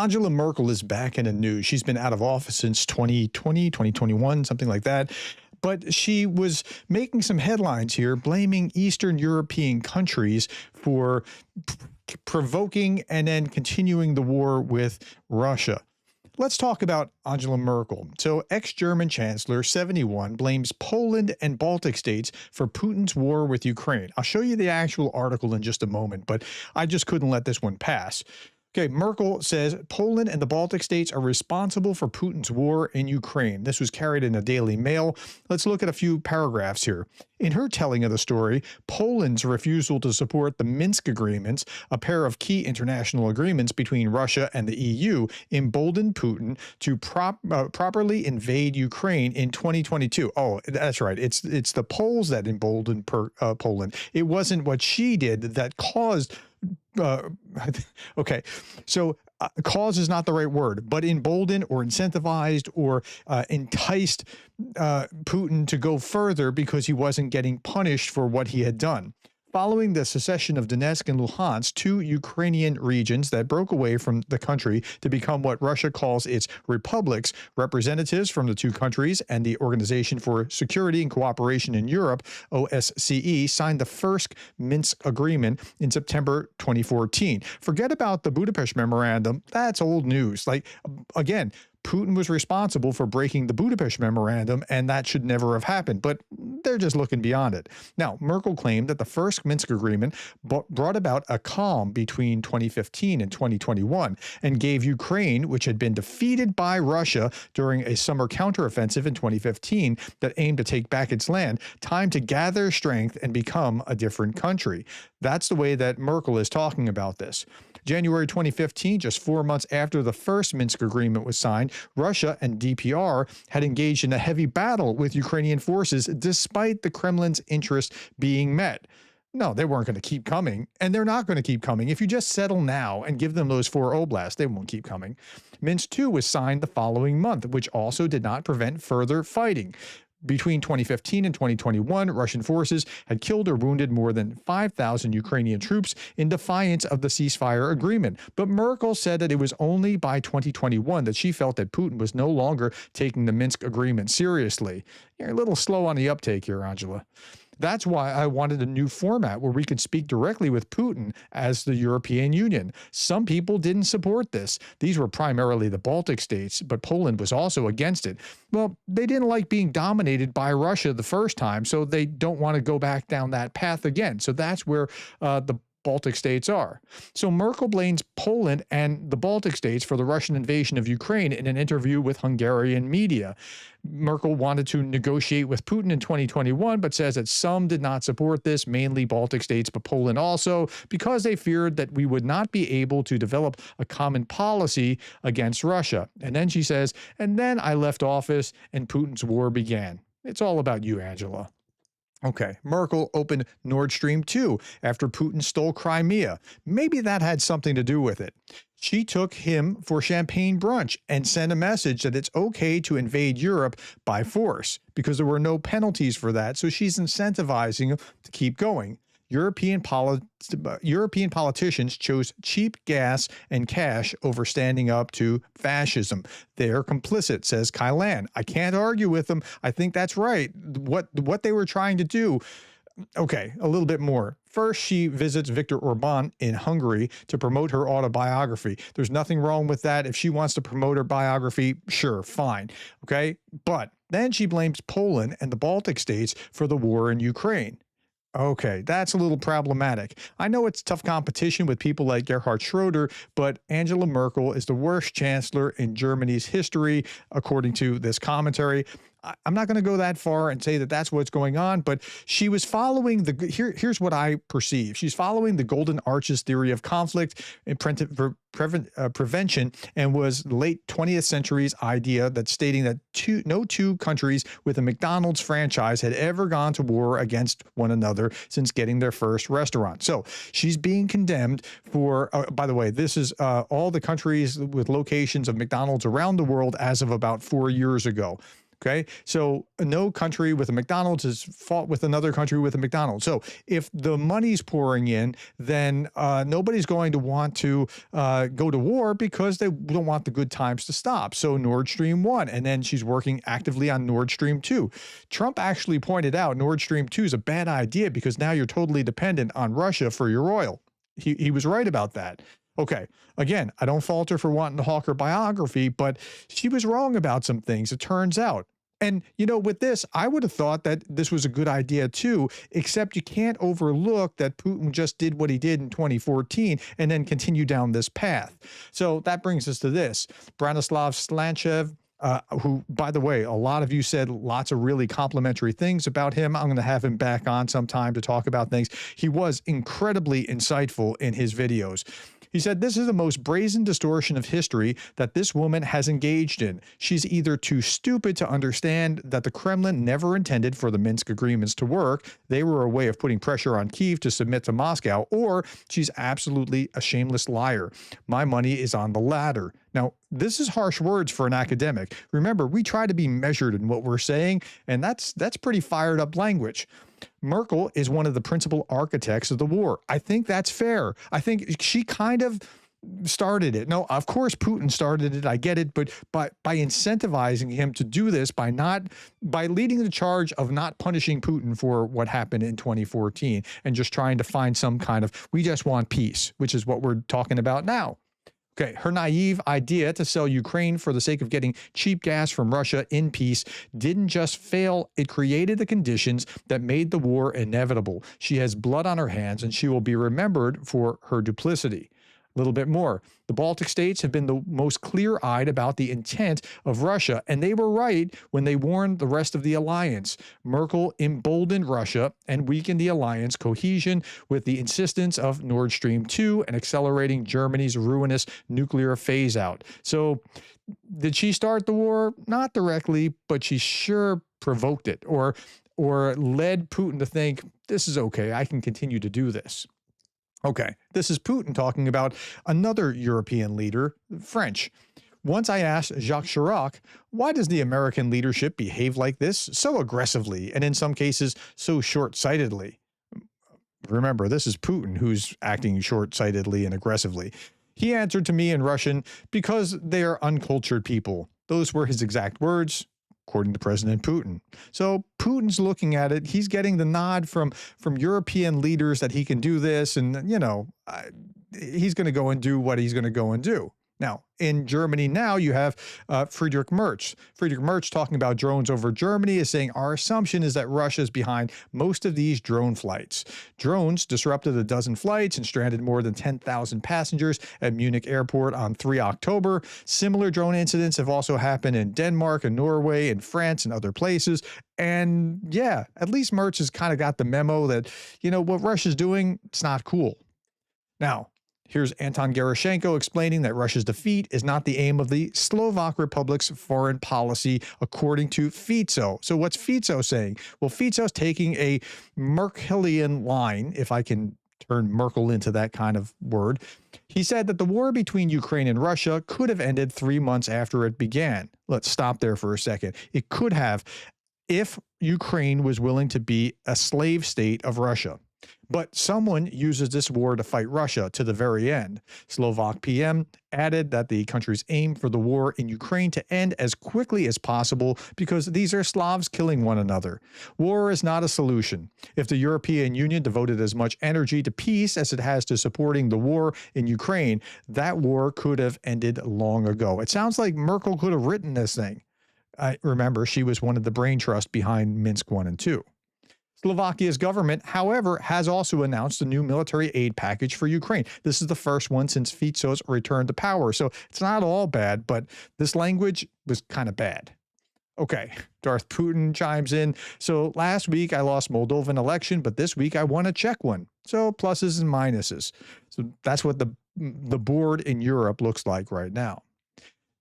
Angela Merkel is back in the news. She's been out of office since 2020, 2021, something like that. But she was making some headlines here, blaming Eastern European countries for provoking and then continuing the war with Russia. Let's talk about Angela Merkel. So ex-German Chancellor, 71, blames Poland and Baltic states for Putin's war with Ukraine. I'll show you the actual article in just a moment, but I just couldn't let this one pass. Okay, Merkel says Poland and the Baltic states are responsible for Putin's war in Ukraine. This was carried in a Daily Mail. Let's look at a few paragraphs here. In her telling of the story, Poland's refusal to support the Minsk agreements, a pair of key international agreements between Russia and the EU, emboldened Putin to properly invade Ukraine in 2022. Oh, that's right. It's the Poles that emboldened Poland. It wasn't what she did that caused okay, so cause is not the right word, but emboldened or incentivized or enticed Putin to go further because he wasn't getting punished for what he had done. Following the secession of Donetsk and Luhansk, two Ukrainian regions that broke away from the country to become what Russia calls its republics, representatives from the two countries and the Organization for Security and Cooperation in Europe, OSCE, signed the first Minsk agreement in September 2014. Forget about the Budapest Memorandum. That's old news. Like, again, Putin was responsible for breaking the Budapest Memorandum, and that should never have happened, but they're just looking beyond it. Now, Merkel claimed that the first Minsk agreement brought about a calm between 2015 and 2021 and gave Ukraine, which had been defeated by Russia during a summer counteroffensive in 2015 that aimed to take back its land, time to gather strength and become a different country. That's the way that Merkel is talking about this. January 2015, just 4 months after the first Minsk agreement was signed, Russia and DPR had engaged in a heavy battle with Ukrainian forces despite the Kremlin's interest being met. No, they weren't going to keep coming, and they're not going to keep coming. If you just settle now and give them those 4 oblasts, they won't keep coming. Minsk II was signed the following month, which also did not prevent further fighting. Between 2015 and 2021, Russian forces had killed or wounded more than 5,000 Ukrainian troops in defiance of the ceasefire agreement. But Merkel said that it was only by 2021 that she felt that Putin was no longer taking the Minsk agreement seriously. You're a little slow on the uptake here, Angela. That's why I wanted a new format where we could speak directly with Putin as the European Union. Some people didn't support this. These were primarily the Baltic states, but Poland was also against it. Well, they didn't like being dominated by Russia the first time, so they don't want to go back down that path again. So that's where the Baltic states are. So Merkel blames Poland and the Baltic states for the Russian invasion of Ukraine in an interview with Hungarian media. Merkel wanted to negotiate with Putin in 2021, but says that some did not support this, mainly Baltic states, but Poland also, because they feared that we would not be able to develop a common policy against Russia. And then she says, and then I left office and Putin's war began. It's all about you, Angela. Okay, Merkel opened Nord Stream 2 after Putin stole Crimea. Maybe that had something to do with it. She took him for champagne brunch and sent a message that it's okay to invade Europe by force because there were no penalties for that, so she's incentivizing him to keep going. European politicians chose cheap gas and cash over standing up to fascism. They're complicit, says Kailan. I can't argue with them. I think that's right. What they were trying to do. Okay, a little bit more. First, she visits Viktor Orban in Hungary to promote her autobiography. There's nothing wrong with that. If she wants to promote her biography, sure, fine. Okay, but then she blames Poland and the Baltic states for the war in Ukraine. Okay, that's a little problematic. I know it's tough competition with people like Gerhard Schroeder, but Angela Merkel is the worst chancellor in Germany's history, according to this commentary. I'm not going to go that far and say that that's what's going on, but she was following here's what I perceive. She's following the Golden Arches theory of conflict and prevention, and was late 20th century's idea that stating that no two countries with a McDonald's franchise had ever gone to war against one another since getting their first restaurant. So she's being condemned for, by the way, this is all the countries with locations of McDonald's around the world as of about 4 years ago. Okay. So no country with a McDonald's has fought with another country with a McDonald's. So if the money's pouring in, then nobody's going to want to go to war because they don't want the good times to stop. So Nord Stream 1, and then she's working actively on Nord Stream 2. Trump actually pointed out Nord Stream 2 is a bad idea because now you're totally dependent on Russia for your oil. He was right about that. Okay, again, I don't fault her for wanting to hawk her biography, but she was wrong about some things, it turns out. And, you know, with this, I would have thought that this was a good idea too, except you can't overlook that Putin just did what he did in 2014 and then continue down this path. So that brings us to this. Branislav Slanchev, who, by the way, a lot of you said lots of really complimentary things about him. I'm going to have him back on sometime to talk about things. He was incredibly insightful in his videos. He said, "This is the most brazen distortion of history that this woman has engaged in. She's either too stupid to understand that the Kremlin never intended for the Minsk agreements to work. They were a way of putting pressure on Kyiv to submit to Moscow, or she's absolutely a shameless liar. My money is on the latter." Now, this is harsh words for an academic. Remember, we try to be measured in what we're saying, and that's pretty fired up language. Merkel is one of the principal architects of the war. I think that's fair. I think she kind of started it. No, of course Putin started it. I get it, but by incentivizing him to do this, by leading the charge of not punishing Putin for what happened in 2014 and just trying to find some kind of, we just want peace, which is what we're talking about now. Okay, her naive idea to sell Ukraine for the sake of getting cheap gas from Russia in peace didn't just fail, it created the conditions that made the war inevitable. She has blood on her hands, and she will be remembered for her duplicity. A little bit more. The Baltic states have been the most clear-eyed about the intent of Russia, and they were right when they warned the rest of the alliance. Merkel emboldened Russia and weakened the alliance cohesion with the insistence of Nord Stream 2 and accelerating Germany's ruinous nuclear phase-out. So did she start the war? Not directly, but she sure provoked it, or led Putin to think, this is okay, I can continue to do this. Okay, this is Putin talking about another European leader, French. Once I asked Jacques Chirac, why does the American leadership behave like this so aggressively and in some cases so short-sightedly? Remember, this is Putin who's acting short-sightedly and aggressively. He answered to me in Russian, because they are uncultured people. Those were his exact words, according to President Putin. So Putin's looking at it. He's getting the nod from European leaders that he can do this. And, you know, he's going to go and do what he's going to go and do. Now, in Germany now, you have Friedrich Merz. Friedrich Merz, talking about drones over Germany, is saying our assumption is that Russia is behind most of these drone flights. Drones disrupted a dozen flights and stranded more than 10,000 passengers at Munich airport on 3 October. Similar drone incidents have also happened in Denmark and Norway and France and other places. And yeah, at least Merz has kind of got the memo that, you know, what Russia's doing, it's not cool. Now, here's Anton Gerashenko explaining that Russia's defeat is not the aim of the Slovak Republic's foreign policy, according to Fico. So what's Fico saying? Well, Fico's taking a Merkelian line, if I can turn Merkel into that kind of word. He said that the war between Ukraine and Russia could have ended 3 months after it began. Let's stop there for a second. It could have, if Ukraine was willing to be a slave state of Russia. But someone uses this war to fight Russia to the very end. Slovak PM added that the country's aim for the war in Ukraine to end as quickly as possible because these are Slavs killing one another. War is not a solution. If the European Union devoted as much energy to peace as it has to supporting the war in Ukraine, that war could have ended long ago. It sounds like Merkel could have written this thing. I remember she was one of the brain trust behind Minsk 1 and 2. Slovakia's government, however, has also announced a new military aid package for Ukraine. This is the first one since Fico's return to power. So it's not all bad, but this language was kind of bad. Okay, Darth Putin chimes in. So last week I lost Moldovan election, but this week I won a Czech one. So pluses and minuses. So that's what the board in Europe looks like right now.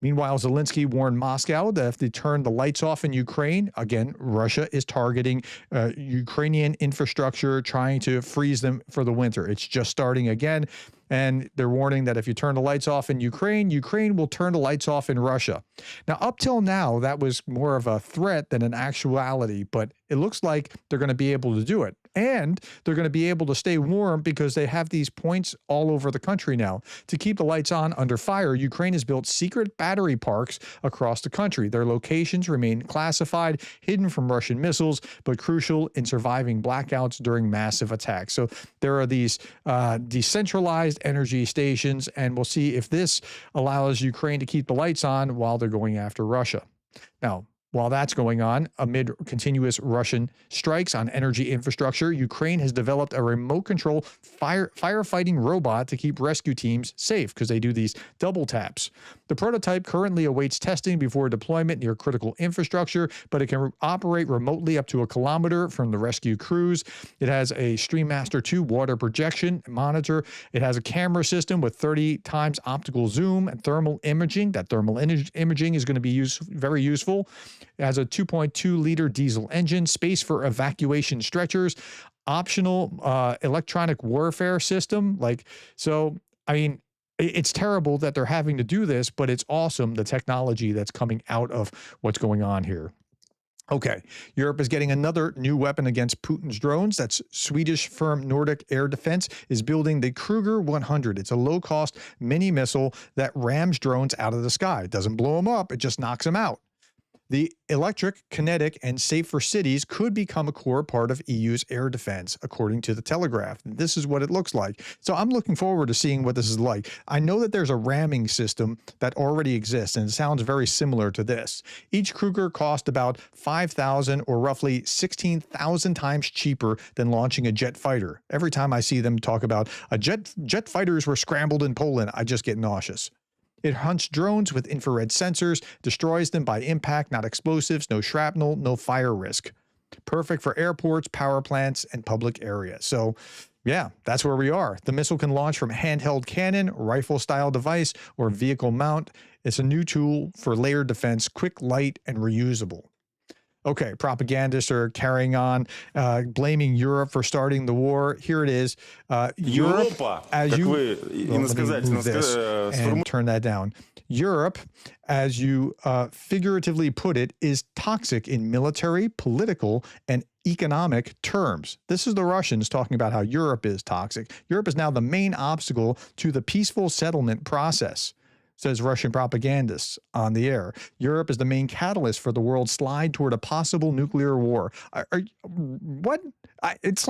Meanwhile, Zelensky warned Moscow that if they turn the lights off in Ukraine, again, Russia is targeting Ukrainian infrastructure, trying to freeze them for the winter. It's just starting again. And they're warning that if you turn the lights off in Ukraine, Ukraine will turn the lights off in Russia. Now, up till now, that was more of a threat than an actuality, but it looks like they're going to be able to do it. And they're going to be able to stay warm because they have these points all over the country now. To keep the lights on under fire, Ukraine has built secret battery parks across the country. Their locations remain classified, hidden from Russian missiles, but crucial in surviving blackouts during massive attacks. So there are these decentralized energy stations, and we'll see if this allows Ukraine to keep the lights on while they're going after Russia. Now, while that's going on, amid continuous Russian strikes on energy infrastructure, Ukraine has developed a remote control firefighting robot to keep rescue teams safe because they do these double taps. The prototype currently awaits testing before deployment near critical infrastructure, but it can operate remotely up to 1 kilometer from the rescue crews. It has a StreamMaster 2 water projection monitor. It has a camera system with 30 times optical zoom and thermal imaging. That thermal imaging is going to be very useful. It has a 2.2-liter diesel engine, space for evacuation stretchers, optional electronic warfare system. It's terrible that they're having to do this, but it's awesome, the technology that's coming out of what's going on here. Okay, Europe is getting another new weapon against Putin's drones. That's Swedish firm Nordic Air Defense is building the Kruger 100. It's a low-cost mini missile that rams drones out of the sky. It doesn't blow them up, it just knocks them out. The electric, kinetic, and safe for cities could become a core part of EU's air defense, according to the Telegraph. This is what it looks like. So I'm looking forward to seeing what this is like. I know that there's a ramming system that already exists, and it sounds very similar to this. Each Kruger cost about 5,000 or roughly 16,000 times cheaper than launching a jet fighter. Every time I see them talk about jet fighters were scrambled in Poland, I just get nauseous. It hunts drones with infrared sensors, destroys them by impact, not explosives, no shrapnel, no fire risk. Perfect for airports, power plants, and public areas. So, yeah, that's where we are. The missile can launch from handheld cannon, rifle-style device, or vehicle mount. It's a new tool for layered defense, quick, light, and reusable. Okay, propagandists are carrying on, blaming Europe for starting the war. Here it is. Europe, as you... and turn that down. Europe, as you figuratively put it, is toxic in military, political, and economic terms. This is the Russians talking about how Europe is toxic. Europe is now the main obstacle to the peaceful settlement process, says Russian propagandists on the air. Europe is the main catalyst for the world's slide toward a possible nuclear war. It's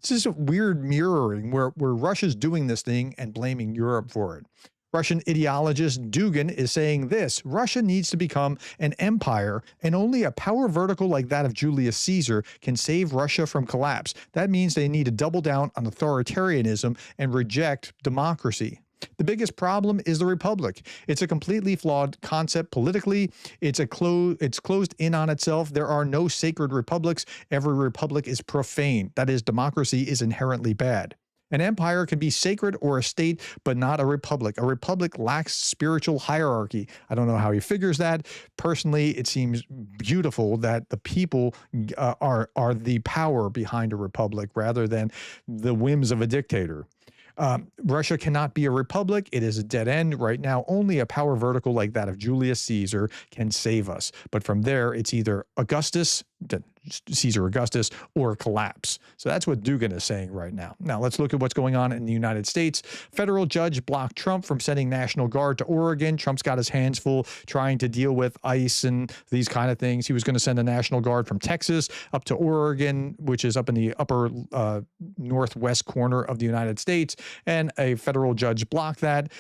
just a weird mirroring where Russia's doing this thing and blaming Europe for it. Russian ideologist Dugin is saying this: Russia needs to become an empire, and only a power vertical like that of Julius Caesar can save Russia from collapse. That means they need to double down on authoritarianism and reject democracy. The biggest problem is the republic. It's a completely flawed concept politically. It's closed in on itself. There are no sacred republics. Every republic is profane. That is, democracy is inherently bad. An empire can be sacred or a state, but not a republic. A republic lacks spiritual hierarchy. I don't know how he figures that. Personally, it seems beautiful that the people are the power behind a republic rather than the whims of a dictator. Russia cannot be a republic. It is a dead end. Right now, only a power vertical like that of Julius Caesar can save us. But from there, it's either Caesar Augustus, or collapse. So that's what Dugin is saying right now. Now let's look at what's going on in the United States. Federal judge blocked Trump from sending National Guard to Oregon. Trump's got his hands full trying to deal with ICE and these kind of things. He was going to send a National Guard from Texas up to Oregon, which is up in the upper northwest corner of the United States, and a federal judge blocked that.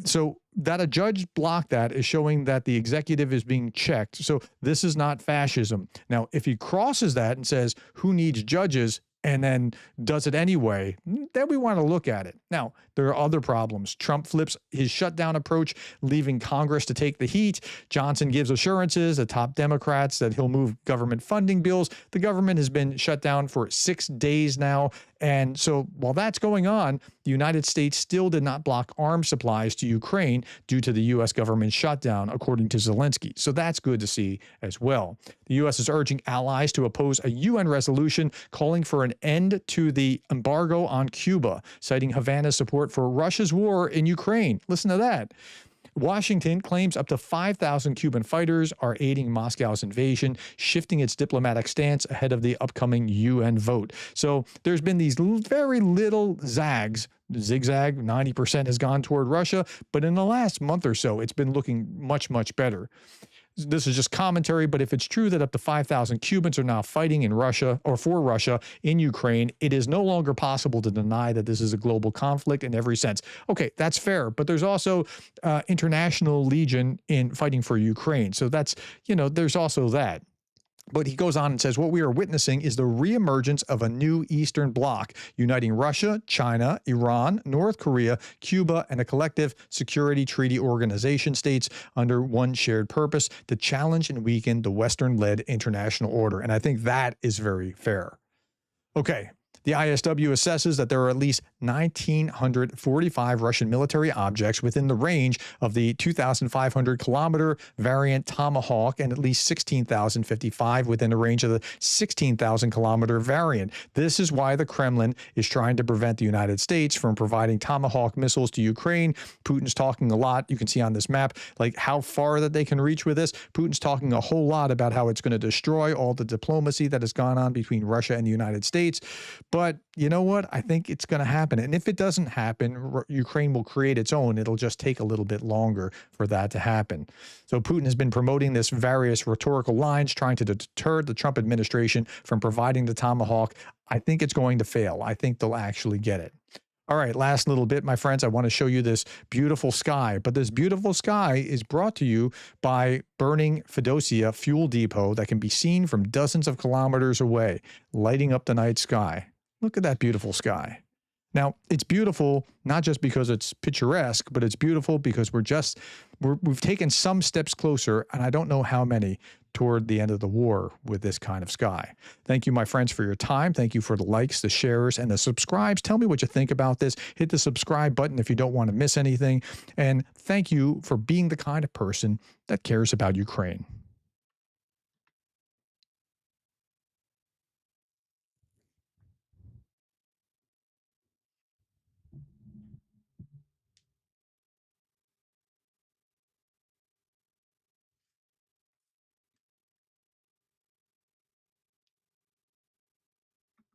So that a judge blocked that is showing that the executive is being checked. So this is not fascism. Now, if he crosses that and says, who needs judges, and then does it anyway, then we want to look at it. Now, there are other problems. Trump flips his shutdown approach, leaving Congress to take the heat. Johnson gives assurances to top Democrats that he'll move government funding bills. The government has been shut down for 6 days now, And so while that's going on, the United States still did not block arms supplies to Ukraine due to the U.S. government shutdown, according to Zelensky. So that's good to see as well. The U.S. is urging allies to oppose a UN resolution calling for an end to the embargo on Cuba, citing Havana's support for Russia's war in Ukraine. Listen to that. Washington claims up to 5,000 Cuban fighters are aiding Moscow's invasion, shifting its diplomatic stance ahead of the upcoming UN vote. So there's been these very little zags. Zigzag, 90% has gone toward Russia, but in the last month or so, it's been looking much, much better. This is just commentary, but if it's true that up to 5,000 Cubans are now fighting in Russia or for Russia in Ukraine, it is no longer possible to deny that this is a global conflict in every sense. Okay, that's fair, but there's also international legion in fighting for Ukraine. So that's, there's also that. But he goes on and says, what we are witnessing is the reemergence of a new Eastern Bloc, uniting Russia, China, Iran, North Korea, Cuba, and a collective security treaty organization states under one shared purpose to challenge and weaken the Western-led international order. And I think that is very fair. Okay. The ISW assesses that there are at least 1,945 Russian military objects within the range of the 2,500-kilometer variant Tomahawk and at least 16,055 within the range of the 16,000-kilometer variant. This is why the Kremlin is trying to prevent the United States from providing Tomahawk missiles to Ukraine. Putin's talking a lot. You can see on this map, like how far that they can reach with this. Putin's talking a whole lot about how it's going to destroy all the diplomacy that has gone on between Russia and the United States. But you know what? I think it's going to happen. And if it doesn't happen, Ukraine will create its own. It'll just take a little bit longer for that to happen. So Putin has been promoting this various rhetorical lines, trying to deter the Trump administration from providing the Tomahawk. I think it's going to fail. I think they'll actually get it. All right, last little bit, my friends. I want to show you this beautiful sky. But this beautiful sky is brought to you by burning Fedosia fuel depot that can be seen from dozens of kilometers away, lighting up the night sky. Look at that beautiful sky. Now, it's beautiful not just because it's picturesque, but it's beautiful because we've taken some steps closer, and I don't know how many, toward the end of the war with this kind of sky. Thank you, my friends, for your time. Thank you for the likes, the shares, and the subscribes. Tell me what you think about this. Hit the subscribe button if you don't want to miss anything. And thank you for being the kind of person that cares about Ukraine.